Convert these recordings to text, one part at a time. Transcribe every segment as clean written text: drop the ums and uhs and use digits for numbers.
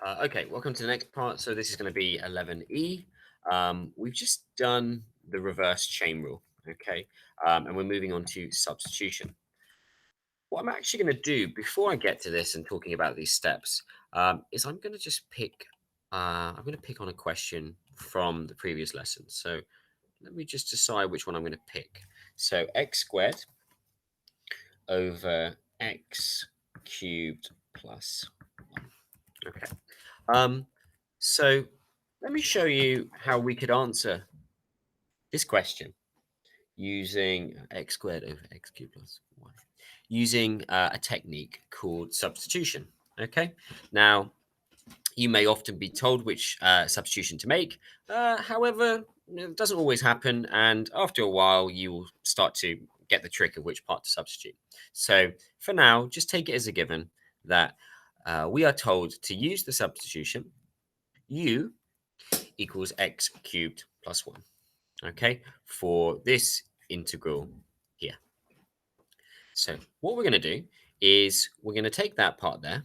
Okay, welcome to the next part. So this is going to be 11E. We've just done the reverse chain rule, okay? And we're moving on to substitution. What I'm actually going to do before I get to this and talking about these steps is I'm going to just pick. I'm going to pick on a question from the previous lesson. So let me just decide which one I'm going to pick. So x squared over x cubed plus 1. Okay. So let me show you how we could answer this question using x squared over x cubed plus 1, using a technique called substitution. Okay. Now, you may often be told which substitution to make. However, it doesn't always happen. And after a while, you will start to get the trick of which part to substitute. So for now, just take it as a given that we are told to use the substitution u equals x cubed plus 1, okay, for this integral here. So what we're going to do is we're going to take that part there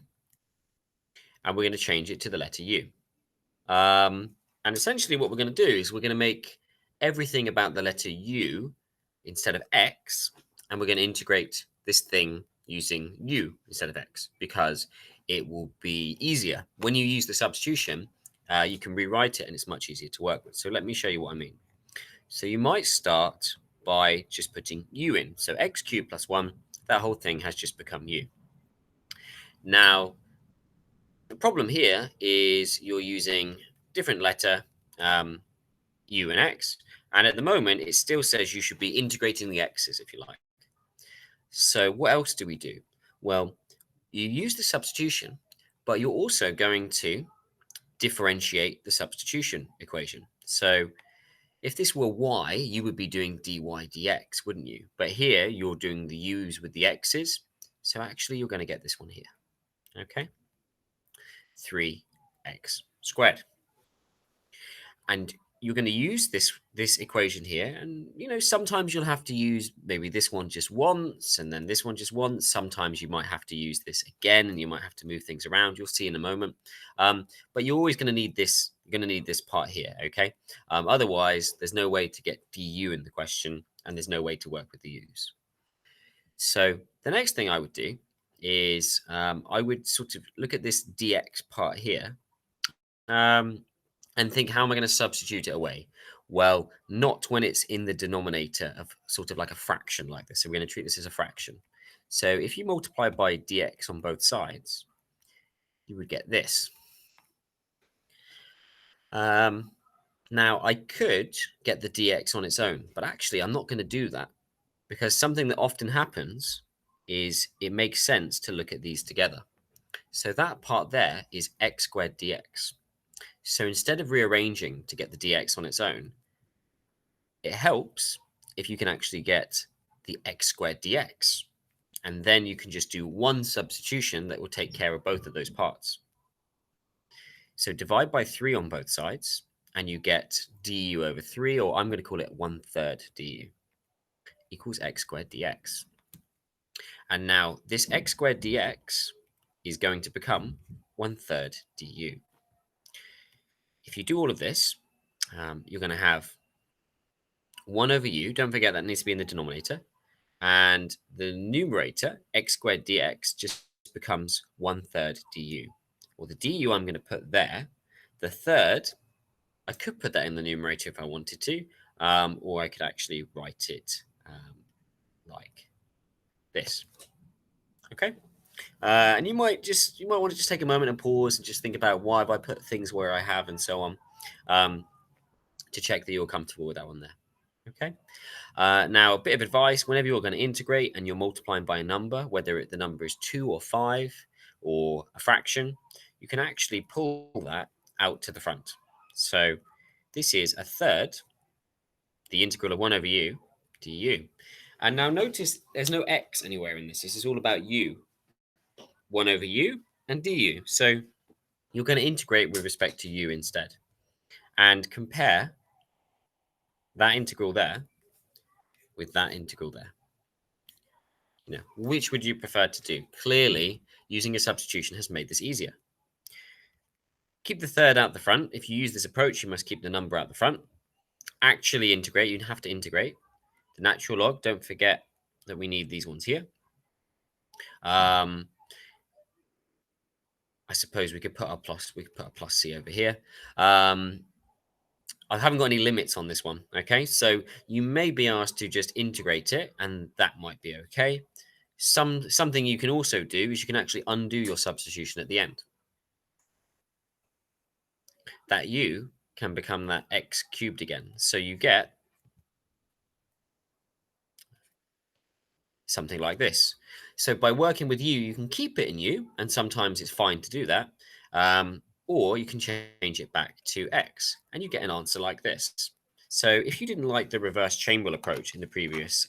and we're going to change it to the letter u. And essentially what we're going to do is we're going to make everything about the letter u instead of x, and we're going to integrate this thing using u instead of x because it will be easier. When you use the substitution, you can rewrite it and it's much easier to work with. So let me show you what I mean. So you might start by just putting u in. So x cubed plus 1, that whole thing has just become u. Now, the problem here is you're using different letter u and x, and at the moment it still says you should be integrating the x's if you like. So what else do we do? Well, you use the substitution, but you're also going to differentiate the substitution equation. So if this were y, you would be doing dy dx, wouldn't you? But here you're doing the u's with the x's. So actually you're going to get this one here. Okay? 3x squared. And you're going to use this equation here, and sometimes you'll have to use maybe this one just once and then this one just once. Sometimes you might have to use this again and you might have to move things around. You'll see in a moment. But you're always going to need this. You're going to need this part here, okay? Otherwise, there's no way to get du in the question, and there's no way to work with the u's. So the next thing I would do is I would sort of look at this dx part here. And think, how am I going to substitute it away? Well, not when it's in the denominator of sort of like a fraction like this. So we're going to treat this as a fraction. So if you multiply by dx on both sides, you would get this. Now, I could get the dx on its own, but actually I'm not going to do that because something that often happens is it makes sense to look at these together. So that part there is x squared dx. So instead of rearranging to get the dx on its own, it helps if you can actually get the x squared dx. And then you can just do one substitution that will take care of both of those parts. So divide by 3 on both sides, and you get du over 3, or I'm going to call it 1/3 du, equals x squared dx. And now this x squared dx is going to become 1/3 du. If you do all of this, you're going to have 1 over u. Don't forget that needs to be in the denominator. And the numerator, x squared dx, just becomes 1/3 du. Well, the du I'm going to put there. The third, I could put that in the numerator if I wanted to, or I could actually write it like this. Okay. And you might want to just take a moment and pause and just think about why have I put things where I have and so on, to check that you're comfortable with that one there. Okay. Now, a bit of advice: whenever you're going to integrate and you're multiplying by a number, whether the number is 2 or 5 or a fraction, you can actually pull that out to the front. So this is 1/3, the integral of 1 over u du. And now notice there's no x anywhere in this. This is all about u. 1 over u and du. So you're going to integrate with respect to u instead. And compare that integral there with that integral there. Which would you prefer to do? Clearly, using a substitution has made this easier. Keep the third out the front. If you use this approach, you must keep the number out the front. Actually integrate. You have to integrate. The natural log, don't forget that we need these ones here. I suppose we could put our plus, C over here. I haven't got any limits on this one. Okay, so you may be asked to just integrate it, and that might be okay. Something you can also do is you can actually undo your substitution at the end. That u can become that x cubed again. So you get something like this. So by working with u, you can keep it in u, and sometimes it's fine to do that. Or you can change it back to x, and you get an answer like this. So if you didn't like the reverse chain rule approach in the previous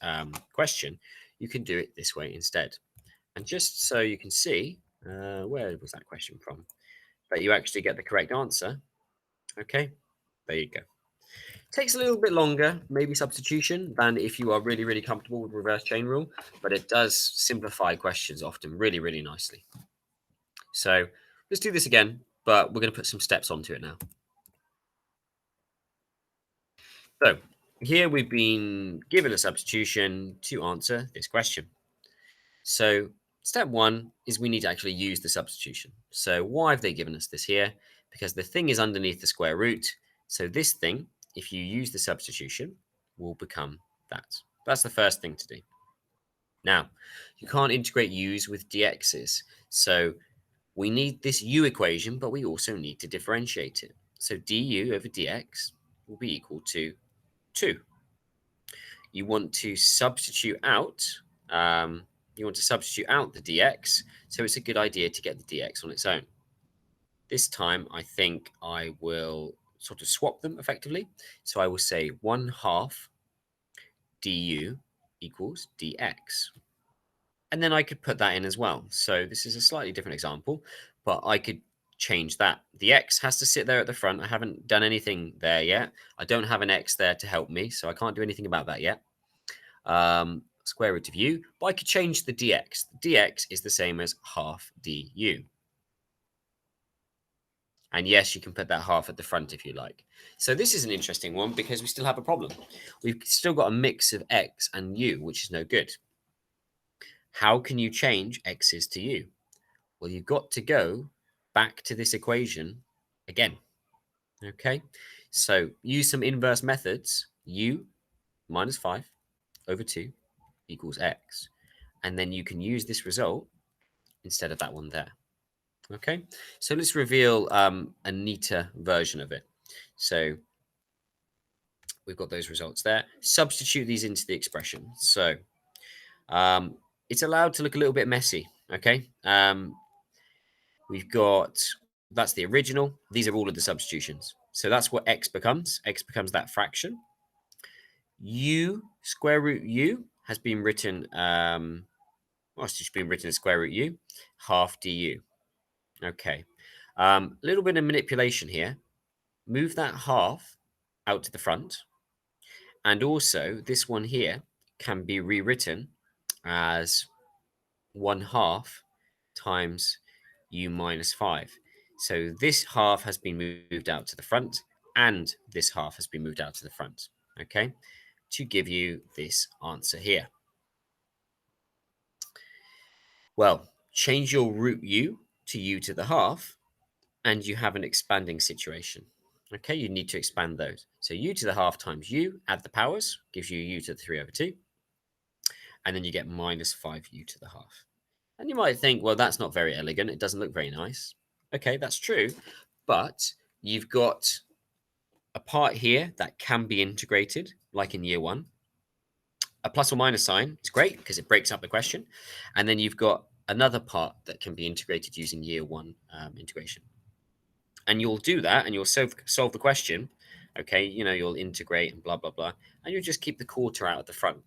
question, you can do it this way instead. And just so you can see, where was that question from? That you actually get the correct answer. Okay, there you go. Takes a little bit longer, maybe substitution, than if you are really, really comfortable with reverse chain rule, but it does simplify questions often really, really nicely. So let's do this again, but we're going to put some steps onto it now. So here we've been given a substitution to answer this question. So step one is we need to actually use the substitution. So why have they given us this here? Because the thing is underneath the square root. So this thing, if you use the substitution, will become that. That's the first thing to do. Now, you can't integrate u's with dx's. So we need this u equation, but we also need to differentiate it. So du over dx will be equal to 2. You want to substitute out the dx, so it's a good idea to get the dx on its own. This time, I think I will sort of swap them effectively. So I will say 1/2 du equals dx. And then I could put that in as well. So this is a slightly different example, but I could change that. The x has to sit there at the front. I haven't done anything there yet. I don't have an x there to help me, so I can't do anything about that yet. Square root of u, but I could change the dx. The dx is the same as 1/2 du. And yes, you can put that half at the front if you like. So this is an interesting one because we still have a problem. We've still got a mix of x and u, which is no good. How can you change x's to u? Well, you've got to go back to this equation again. Okay, so use some inverse methods. U minus 5 over 2 equals x. And then you can use this result instead of that one there. Okay, so let's reveal a neater version of it. So we've got those results there. Substitute these into the expression. So it's allowed to look a little bit messy. Okay, we've got, that's the original. These are all of the substitutions. So that's what x becomes. X becomes that fraction. U, square root u, has been written, well, it's just been written as square root u, 1/2 du. Okay. A little bit of manipulation here. Move that 1/2 out to the front. And also, this one here can be rewritten as 1/2 times u minus 5. So this half has been moved out to the front, and this half has been moved out to the front, okay, to give you this answer here. Well, change your root u to u to the 1/2, and you have an expanding situation. Okay, you need to expand those. So u to the 1/2 times u, add the powers, gives you u to the 3 over 2. And then you get minus 5u to the 1/2. And you might think, well, that's not very elegant. It doesn't look very nice. Okay, that's true. But you've got a part here that can be integrated, like in year 1. A plus or minus sign is great because it breaks up the question. And then you've got another part that can be integrated using year 1 integration. And you'll do that and you'll solve the question. Okay, you know, you'll integrate and blah, blah, blah. And you'll just keep the quarter out at the front.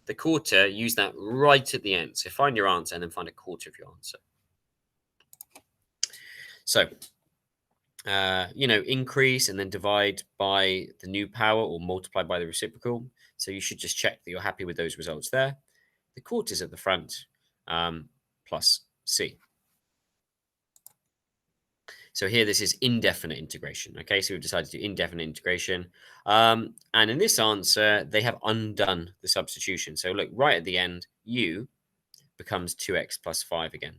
The quarter, use that right at the end. So find your answer and then find a quarter of your answer. So, you know, increase and then divide by the new power or multiply by the reciprocal. So you should just check that you're happy with those results there. The quarters at the front plus C. So here, this is indefinite integration. Okay, so we've decided to do indefinite integration. And in this answer, they have undone the substitution. So look, right at the end, u becomes 2x plus 5 again.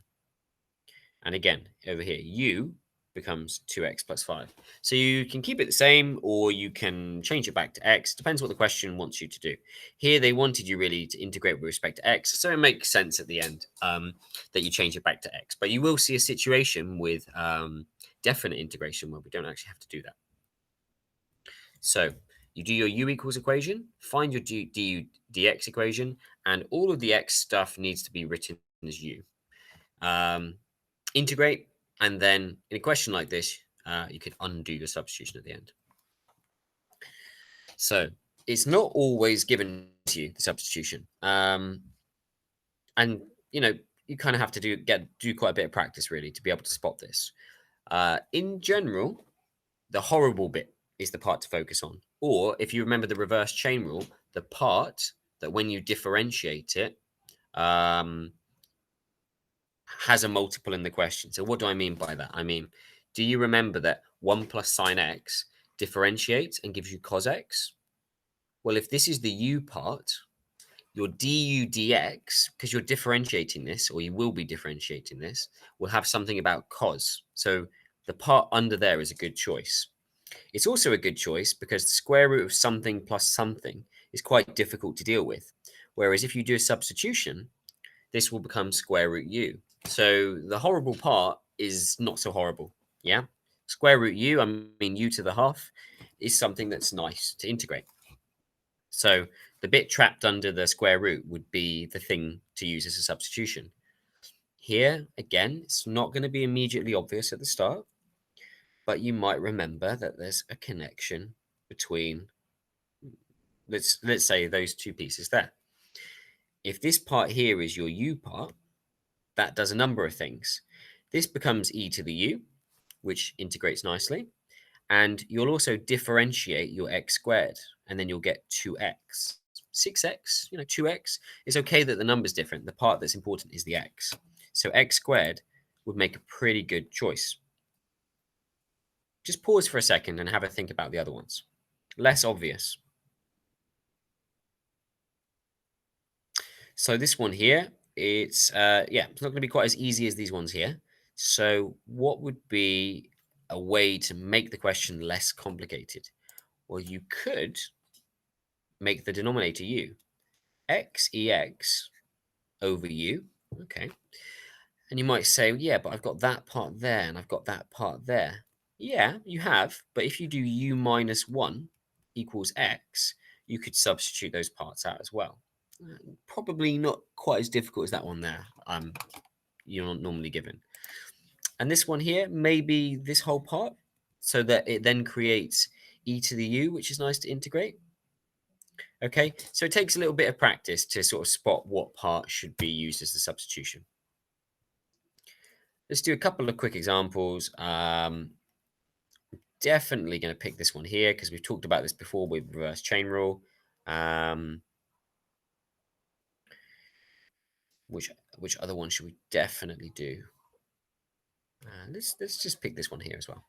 And again, over here, u becomes 2x plus 5. So you can keep it the same, or you can change it back to x. Depends what the question wants you to do. Here, they wanted you really to integrate with respect to x. So it makes sense at the end that you change it back to x. But you will see a situation with definite integration where we don't actually have to do that. So you do your u equals equation, find your du dx equation, and all of the x stuff needs to be written as u. Integrate, and then in a question like this, you could undo your substitution at the end. So it's not always given to you, the substitution. And, you know, you kind of have to do quite a bit of practice, really, to be able to spot this. In general, the horrible bit is the part to focus on. Or if you remember the reverse chain rule, the part that when you differentiate it, has a multiple in the question. So what do I mean by that? I mean, do you remember that 1 plus sine x differentiates and gives you cos x? Well, if this is the u part, your du dx, because you're differentiating this, or you will be differentiating this, will have something about cos. So the part under there is a good choice. It's also a good choice because the square root of something plus something is quite difficult to deal with. Whereas if you do a substitution, this will become square root u. So the horrible part is not so horrible. Yeah. Square root u, I mean u to the half, is something that's nice to integrate. So the bit trapped under the square root would be the thing to use as a substitution. Here, again, it's not going to be immediately obvious at the start, but you might remember that there's a connection between, let's say, those two pieces there. If this part here is your u part, that does a number of things. This becomes e to the u, which integrates nicely. And you'll also differentiate your x squared, and then you'll get 2x. 6x, 2x. It's okay that the number's different. The part that's important is the x. So x squared would make a pretty good choice. Just pause for a second and have a think about the other ones. Less obvious. So this one here, it's not going to be quite as easy as these ones here. So what would be a way to make the question less complicated? Well, you could make the denominator u. X ex over u. Okay. And you might say, yeah, but I've got that part there and I've got that part there. Yeah, you have. But if you do u minus 1 equals x, you could substitute those parts out as well. Probably not quite as difficult as that one there. You're not normally given. And this one here, maybe this whole part, so that it then creates e to the u, which is nice to integrate. Okay, so it takes a little bit of practice to sort of spot what part should be used as the substitution. Let's do a couple of quick examples. Definitely going to pick this one here because we've talked about this before with reverse chain rule. Which other one should we definitely do? Let's just pick this one here as well.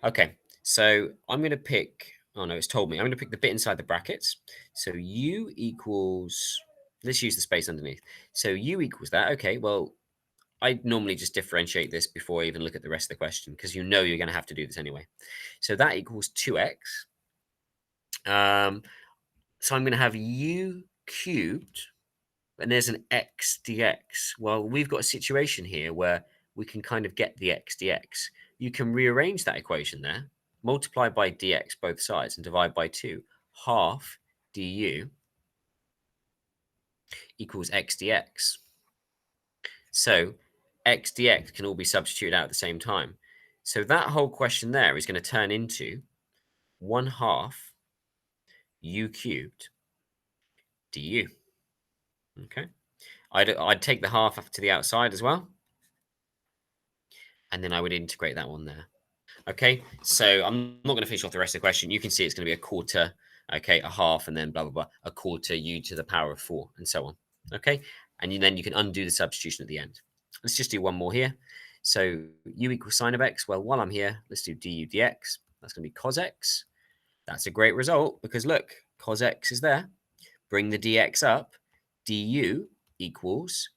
Okay, so I'm going to pick. Oh no, it's told me. I'm going to pick the bit inside the brackets. So u equals. Let's use the space underneath. So u equals that. Okay, well, I normally just differentiate this before I even look at the rest of the question because you're going to have to do this anyway. So that equals 2x. So I'm going to have u cubed, and there's an x dx. Well, we've got a situation here where we can kind of get the x dx. You can rearrange that equation there, multiply by dx both sides, and divide by 2. Half du equals x dx. So x dx can all be substituted out at the same time. So that whole question there is going to turn into 1/2 u cubed du. Okay. I'd take the half up to the outside as well. And then I would integrate that one there. Okay, so I'm not going to finish off the rest of the question. You can see it's going to be a quarter, okay, a half, and then blah, blah, blah, a quarter u to the power of 4, and so on. Okay, and then you can undo the substitution at the end. Let's just do one more here. So u equals sine of x. Well, while I'm here, let's do du dx. That's going to be cos x. That's a great result because look, cos x is there. Bring the dx up. Du equals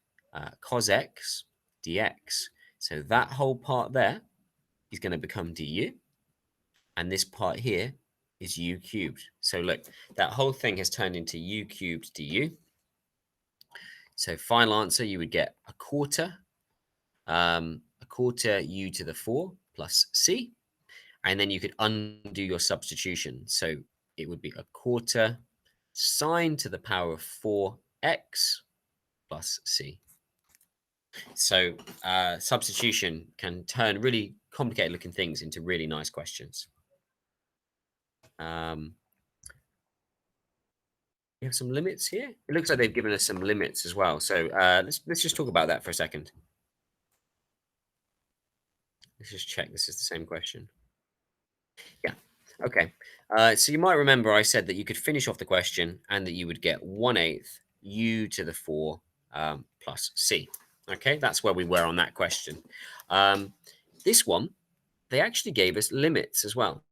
cos x dx. So that whole part there is going to become du. And this part here is u cubed. So look, that whole thing has turned into u cubed du. So final answer, you would get a quarter u to the 4 plus c. And then you could undo your substitution. So it would be a quarter sine to the power of 4x plus c. So substitution can turn really complicated looking things into really nice questions. We have some limits here. It looks like they've given us some limits as well. So let's just talk about that for a second. Let's just check this is the same question. Yeah. Okay. So you might remember I said that you could finish off the question and that you would get 1/8 u to the 4 plus c. Okay, that's where we were on that question. This one, they actually gave us limits as well.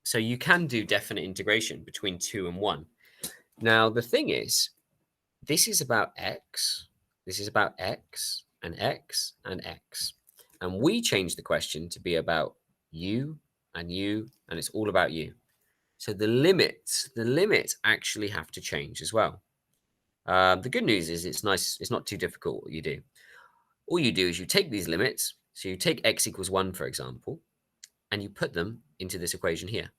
So you can do definite integration between 2 and 1. Now, the thing is, this is about x, this is about x, and x, and x. And we changed the question to be about u, and it's all about u. So the limits actually have to change as well. The good news is it's nice, it's not too difficult what you do. All you do is you take these limits, so you take x equals 1, for example, and you put them into this equation here.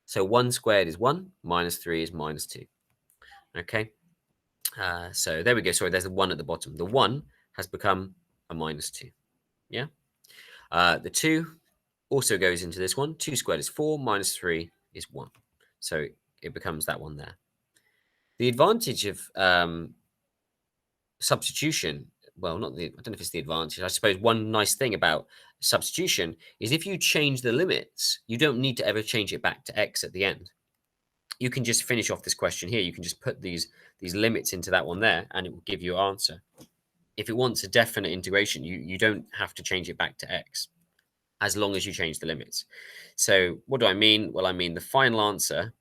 So 1 squared is 1, minus 3 is minus 2. Okay, so there we go. Sorry, there's a 1 at the bottom. The 1 has become a minus 2. Yeah. The 2 also goes into this one. 2 squared is 4, minus 3 is 1. So it becomes that one there. The advantage of substitution, well, I don't know if it's the advantage. I suppose one nice thing about substitution is if you change the limits, you don't need to ever change it back to x at the end. You can just finish off this question here. You can just put these limits into that one there, and it will give you your answer. If it wants a definite integration, you don't have to change it back to x, as long as you change the limits. So what do I mean? Well, I mean the final answer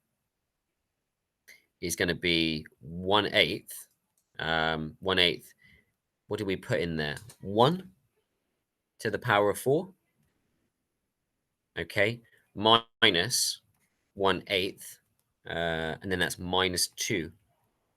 is going to be 1/8. 1/8. What do we put in there? 1 to the power of 4. Okay, minus 1/8. And then that's minus 2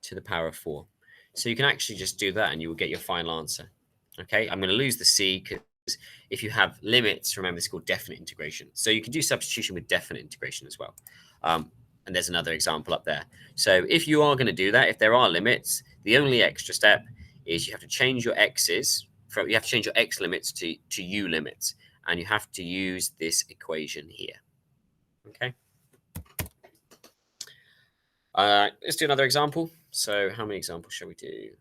to the power of 4. So you can actually just do that and you will get your final answer. Okay, I'm going to lose the c because if you have limits, remember it's called definite integration. So you can do substitution with definite integration as well. And there's another example up there. So if you are going to do that, if there are limits, the only extra step is you have to change your x's. You have to change your x limits to u limits. And you have to use this equation here. Okay. Let's do another example. So how many examples shall we do?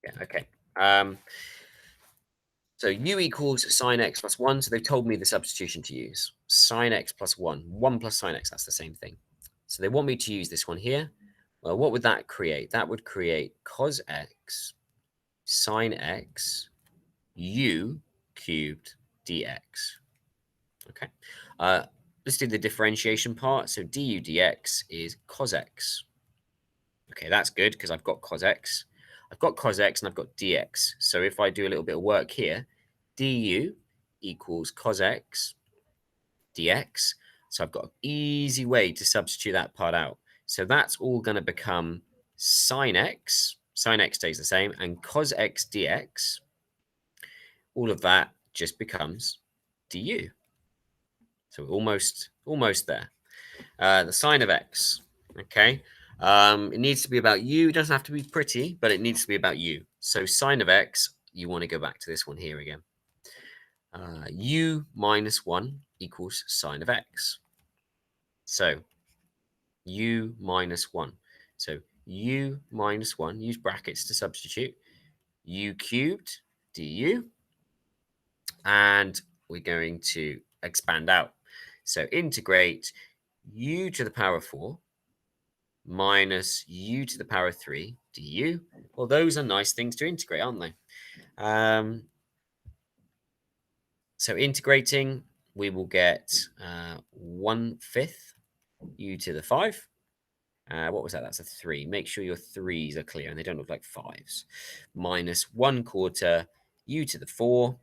Yeah, okay. So u equals sine x plus 1. So they've told me the substitution to use. Sine x plus 1. 1 plus sine x, that's the same thing. So they want me to use this one here. Well, what would that create? That would create cos x sine x u cubed dx. Okay. Let's do the differentiation part. So du dx is cos x. Okay, that's good because I've got cos x. I've got cos x and I've got dx. So if I do a little bit of work here, du equals cos x dx. So I've got an easy way to substitute that part out. So that's all going to become sine x. Sine x stays the same. And cos x dx, all of that just becomes du. So almost there. The sine of x, okay? It needs to be about u. It doesn't have to be pretty, but it needs to be about u. So sine of x, you want to go back to this one here again. U minus 1 equals sine of x. So u minus 1. So u minus 1, use brackets to substitute. U cubed du. And we're going to expand out. So integrate u to the power of 4 minus u to the power of 3 du. Well, those are nice things to integrate, aren't they? So integrating, we will get 1/5 u to the 5. What was that? That's a 3. Make sure your 3s are clear and they don't look like 5s. Minus 1/4 u to the 4.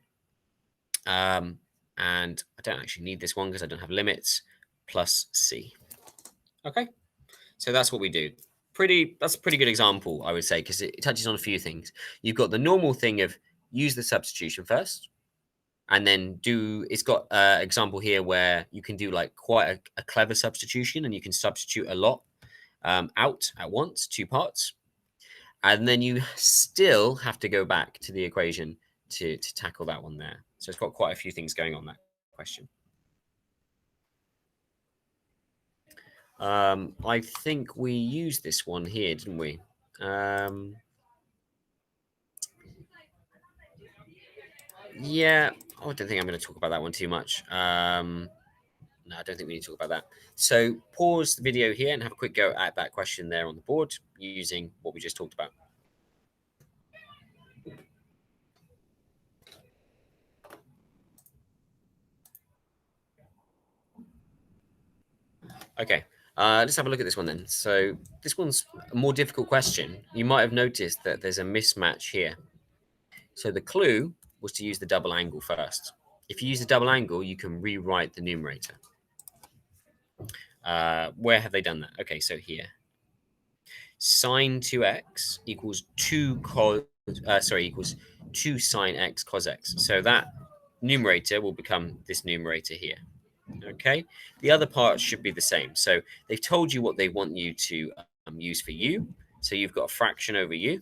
And I don't actually need this one because I don't have limits, plus c. Okay, so that's what we do. That's a pretty good example, I would say, because it touches on a few things. You've got the normal thing of use the substitution first, and then it's got an example here where you can do like quite a clever substitution, and you can substitute a lot out at once, 2 parts. And then you still have to go back to the equation to tackle that one there. So it's got quite a few things going on that question. I think we used this one here, didn't we? Yeah, I don't think I'm going to talk about that one too much. No, I don't think we need to talk about that. So pause the video here and have a quick go at that question there on the board using what we just talked about. Okay, let's have a look at this one then. So this one's a more difficult question. You might have noticed that there's a mismatch here. So the clue was to use the double angle first. If you use the double angle, you can rewrite the numerator. Where have they done that? Okay, so here. Sine 2x equals 2 equals 2 sine x cos x. So that numerator will become this numerator here. Okay, the other part should be the same. So they've told you what they want you to use for u. So you've got a fraction over u.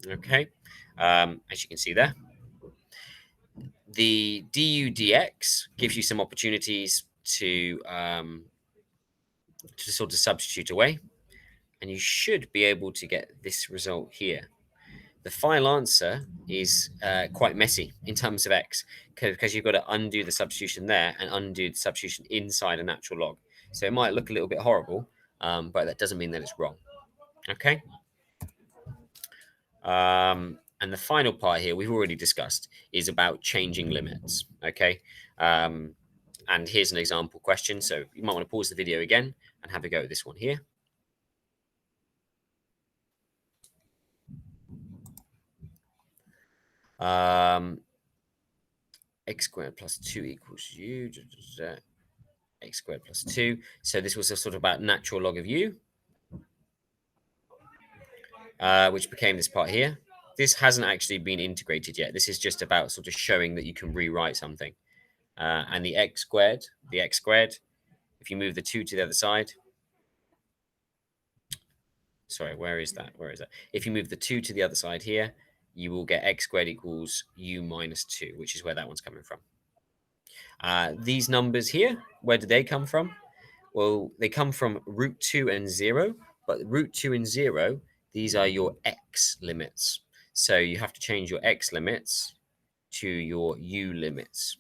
Okay, as you can see there. The du dx gives you some opportunities to sort of substitute away, and you should be able to get this result here. The final answer is quite messy in terms of x, because you've got to undo the substitution there and undo the substitution inside a natural log. So it might look a little bit horrible, but that doesn't mean that it's wrong. Okay. And the final part here we've already discussed is about changing limits. Okay. And here's an example question. So you might want to pause the video again and have a go at this one here. X squared plus 2 equals u. X squared plus 2. So this was a sort of about natural log of u, which became this part here. This hasn't actually been integrated yet. This is just about sort of showing that you can rewrite something. And the x squared, if you move the 2 to the other side, sorry, where is that? If you move the 2 to the other side here, you will get x squared equals u minus 2, which is where that one's coming from. These numbers here, where do they come from? Well, they come from root 2 and 0, but root 2 and 0, these are your x limits. So you have to change your x limits to your u limits.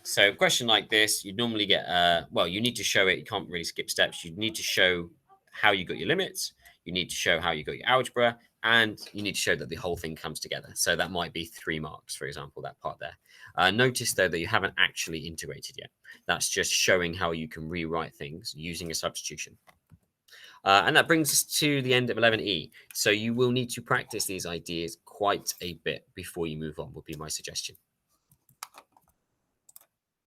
So a question like this, you'd normally get, well, you need to show it. You can't really skip steps. You need to show how you got your limits. You need to show how you got your algebra. And you need to show that the whole thing comes together. So that might be 3 marks, for example, that part there. Notice, though, that you haven't actually integrated yet. That's just showing how you can rewrite things using a substitution. And that brings us to the end of 11E. So you will need to practice these ideas quite a bit before you move on, would be my suggestion.